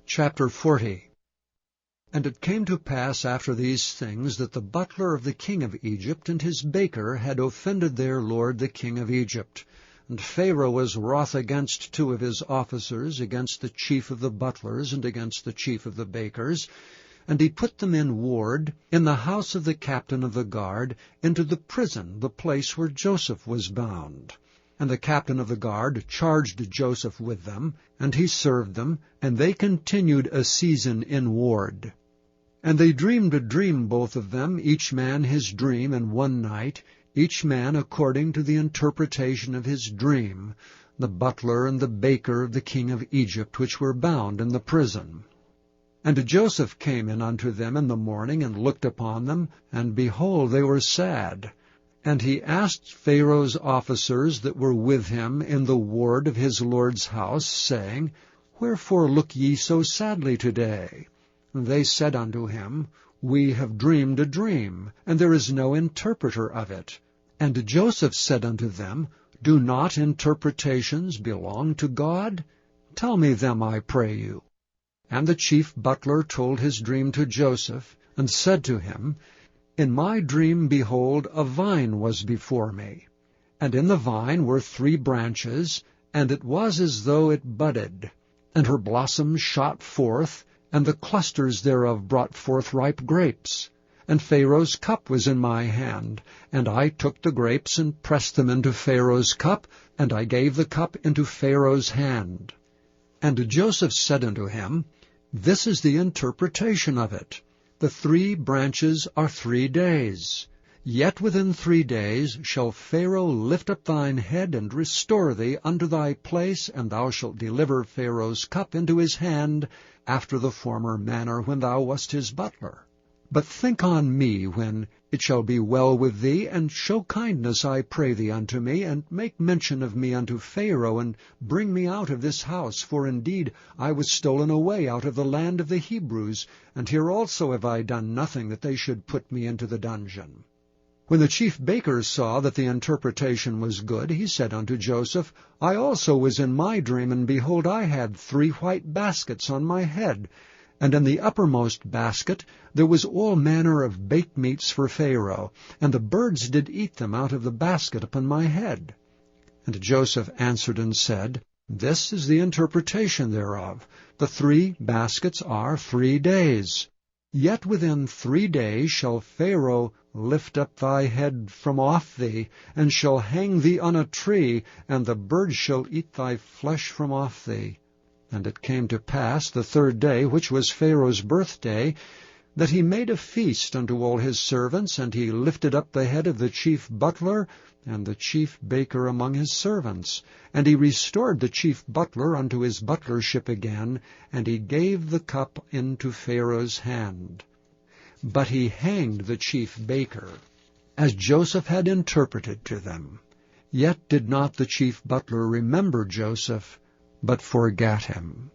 Chapter 40. And it came to pass after these things that the butler of the king of Egypt and his baker had offended their lord the king of Egypt. And Pharaoh was wroth against two of his officers, against the chief of the butlers, and against the chief of the bakers. And he put them in ward, in the house of the captain of the guard, into the prison, the place where Joseph was bound. And the captain of the guard charged Joseph with them, and he served them, and they continued a season in ward. And they dreamed a dream, both of them, each man his dream in one night, each man according to the interpretation of his dream, the butler and the baker of the king of Egypt, which were bound in the prison. And Joseph came in unto them in the morning, and looked upon them, and behold, they were sad. And he asked Pharaoh's officers that were with him in the ward of his lord's house, saying, Wherefore look ye so sadly today? And they said unto him, We have dreamed a dream, and there is no interpreter of it. And Joseph said unto them, Do not interpretations belong to God? Tell me them, I pray you. And the chief butler told his dream to Joseph, and said to him, In my dream, behold, a vine was before me. And in the vine were 3 branches, and it was as though it budded. And her blossoms shot forth, and the clusters thereof brought forth ripe grapes. And Pharaoh's cup was in my hand, and I took the grapes and pressed them into Pharaoh's cup, and I gave the cup into Pharaoh's hand. And Joseph said unto him, This is the interpretation of it. The 3 branches are 3 days. Yet within 3 days shall Pharaoh lift up thine head, and restore thee unto thy place, and thou shalt deliver Pharaoh's cup into his hand, after the former manner when thou wast his butler. But think on me when it shall be well with thee, and show kindness, I pray thee, unto me, and make mention of me unto Pharaoh, and bring me out of this house. For indeed I was stolen away out of the land of the Hebrews, and here also have I done nothing that they should put me into the dungeon. When the chief baker saw that the interpretation was good, he said unto Joseph, I also was in my dream, and behold, I had 3 white baskets on my head, and in the uppermost basket there was all manner of baked meats for Pharaoh, and the birds did eat them out of the basket upon my head. And Joseph answered and said, This is the interpretation thereof. The 3 baskets are 3 days. Yet within 3 days shall Pharaoh lift up thy head from off thee, and shall hang thee on a tree, and the birds shall eat thy flesh from off thee. And it came to pass the 3rd day, which was Pharaoh's birthday, that he made a feast unto all his servants, and he lifted up the head of the chief butler and the chief baker among his servants. And he restored the chief butler unto his butlership again, and he gave the cup into Pharaoh's hand. But he hanged the chief baker, as Joseph had interpreted to them. Yet did not the chief butler remember Joseph, but forgat him.